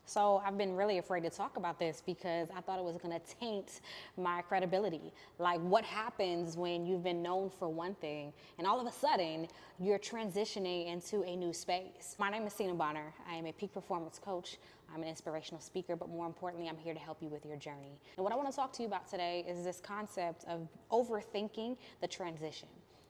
So I've been really afraid to talk about this because I thought it was going to taint my credibility. Like, what happens when you've been known for one thing and all of a sudden you're transitioning into a new space? My name is Sina Bonner. I am a peak performance coach. I'm an inspirational speaker, but more importantly, I'm here to help you with your journey. And what I want to talk to you about today is this concept of overthinking the transition.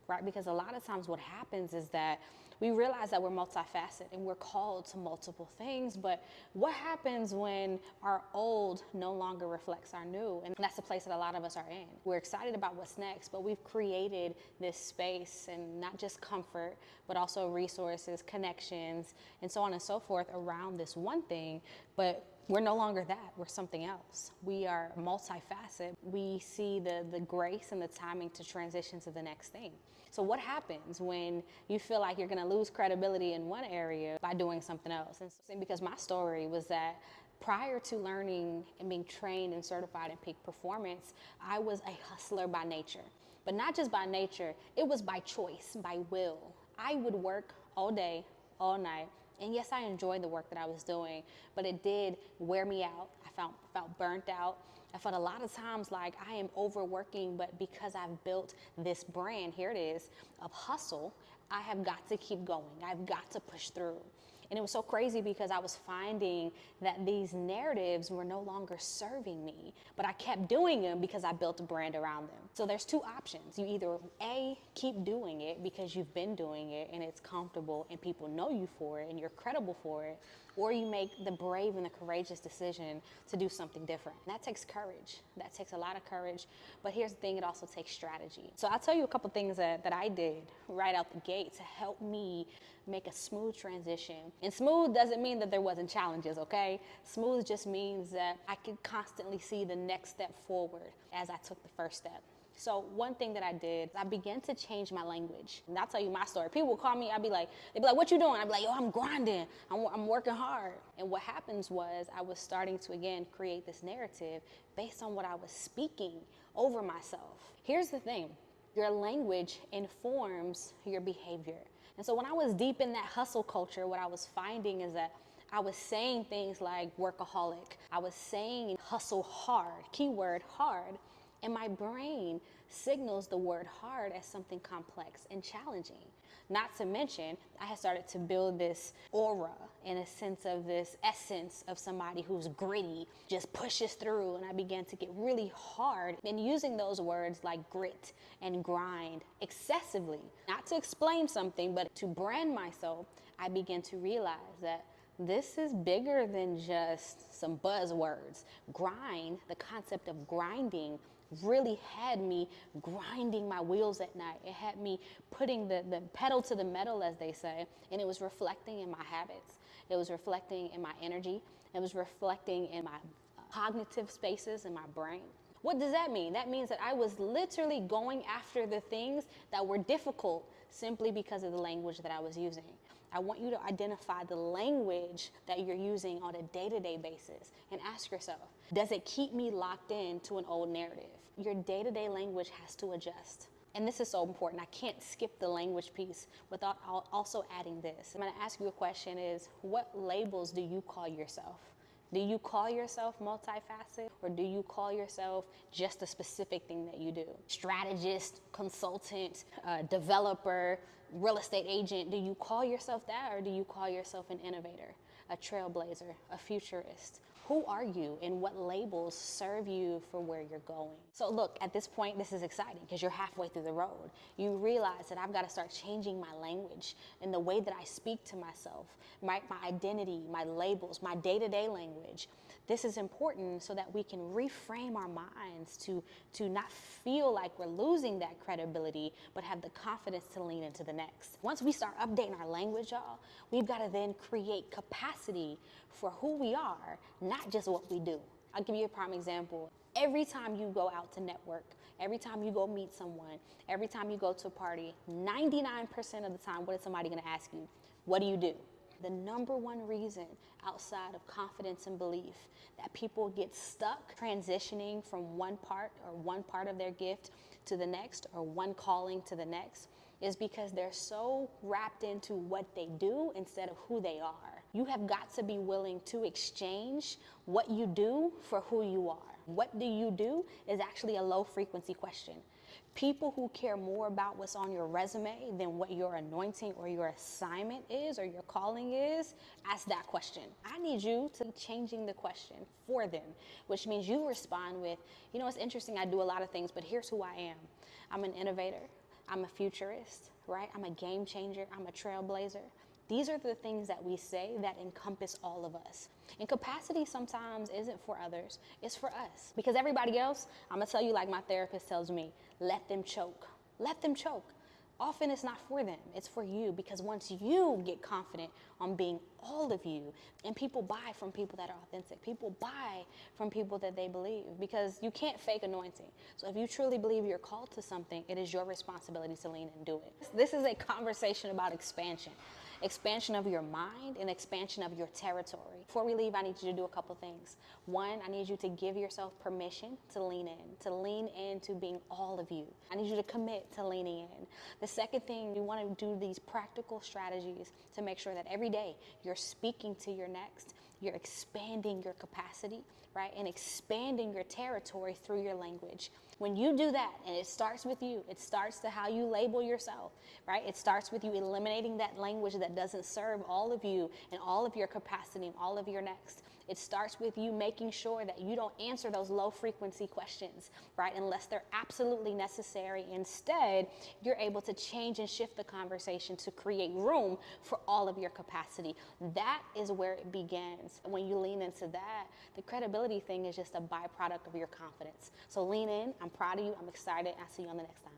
Right? Because a lot of times what happens is that we realize that we're multifaceted and we're called to multiple things, but what happens when our old no longer reflects our new? And that's the place that a lot of us are in. We're excited about what's next, but we've created this space and not just comfort, but also resources, connections, and so on and so forth around this one thing, but we're no longer that. We're something else. We are multifaceted. We see the grace and the timing to transition to the next thing. So what happens when you feel like you're going to lose credibility in one area by doing something else? And because my story was that prior to learning and being trained and certified in peak performance, I was a hustler by nature. But not just by nature, it was by choice, by will. I would work all day, all night. And yes, I enjoyed the work that I was doing, but it did wear me out. I felt burnt out. I felt a lot of times like I am overworking, but because I've built this brand, here it is, of hustle, I have got to keep going. I've got to push through. And it was so crazy because I was finding that these narratives were no longer serving me, but I kept doing them because I built a brand around them. So there's two options. You either A, keep doing it because you've been doing it and it's comfortable and people know you for it and you're credible for it, or you make the brave and the courageous decision to do something different. And that takes courage. That takes a lot of courage. But here's the thing, it also takes strategy. So I'll tell you a couple things that I did right out the gate to help me make a smooth transition. And smooth doesn't mean that there wasn't challenges, okay? Smooth just means that I could constantly see the next step forward as I took the first step. So one thing that I did, I began to change my language. And I'll tell you my story. People will call me, they'd be like, what you doing? I'd be like, yo, I'm grinding. I'm working hard. And what happens was I was starting to, again, create this narrative based on what I was speaking over myself. Here's the thing. Your language informs your behavior. And so when I was deep in that hustle culture, what I was finding is that I was saying things like workaholic. I was saying hustle hard, keyword hard. And my brain signals the word hard as something complex and challenging. Not to mention, I had started to build this aura in a sense of this essence of somebody who's gritty, just pushes through. And I began to get really hard in using those words like grit and grind excessively. Not to explain something, but to brand myself, I began to realize that this is bigger than just some buzzwords. Grind, the concept of grinding, really had me grinding my wheels at night. It had me putting the pedal to the metal, as they say, and it was reflecting in my habits. It was reflecting in my energy. It was reflecting in my cognitive spaces in my brain. What does that mean? That means that I was literally going after the things that were difficult simply because of the language that I was using. I want you to identify the language that you're using on a day-to-day basis and ask yourself, does it keep me locked in to an old narrative? Your day-to-day language has to adjust. And this is so important. I can't skip the language piece without also adding this. I'm going to ask you a question is, what labels do you call yourself? Do you call yourself multifaceted, or do you call yourself just a specific thing that you do? Strategist, consultant, developer, real estate agent. Do you call yourself that, or do you call yourself an innovator, a trailblazer, a futurist? Who are you and what labels serve you for where you're going? So look, at this point, this is exciting because you're halfway through the road. You realize that I've got to start changing my language and the way that I speak to myself, my identity, my labels, my day-to-day language. This is important so that we can reframe our minds to not feel like we're losing that credibility, but have the confidence to lean into the next. Once we start updating our language, y'all, we've got to then create capacity for who we are, not just what we do. I'll give you a prime example. Every time you go out to network, every time you go meet someone, every time you go to a party, 99% of the time, what is somebody going to ask you? What do you do? The number one reason outside of confidence and belief that people get stuck transitioning from one part of their gift to the next, or one calling to the next, is because they're so wrapped into what they do instead of who they are. You have got to be willing to exchange what you do for who you are. What do you do is actually a low frequency question. People who care more about what's on your resume than what your anointing or your assignment is or your calling is, ask that question. I need you to be changing the question for them, which means you respond with, you know, it's interesting, I do a lot of things, but here's who I am. I'm an innovator. I'm a futurist, right? I'm a game changer. I'm a trailblazer. These are the things that we say that encompass all of us. And capacity sometimes isn't for others, it's for us. Because everybody else, I'm gonna tell you like my therapist tells me, let them choke. Let them choke. Often it's not for them, it's for you, because once you get confident on being all of you, and people buy from people that are authentic, people buy from people that they believe, because you can't fake anointing. So if you truly believe you're called to something, it is your responsibility to lean and do it. This is a conversation about expansion. Expansion of your mind and expansion of your territory. Before we leave, I need you to do a couple things. One, I need you to give yourself permission to lean into being all of you. I need you to commit to leaning in. The second thing, you want to do these practical strategies to make sure that every day you're speaking to your next, you're expanding your capacity, right? And expanding your territory through your language. When you do that, and it starts with you, it starts to how you label yourself, right? It starts with you eliminating that language that doesn't serve all of you and all of your capacity and all of your next. It starts with you making sure that you don't answer those low frequency questions, right? Unless they're absolutely necessary. Instead, you're able to change and shift the conversation to create room for all of your capacity. That is where it begins. When you lean into that, the credibility thing is just a byproduct of your confidence. So lean in. I'm proud of you. I'm excited. I'll see you on the next time.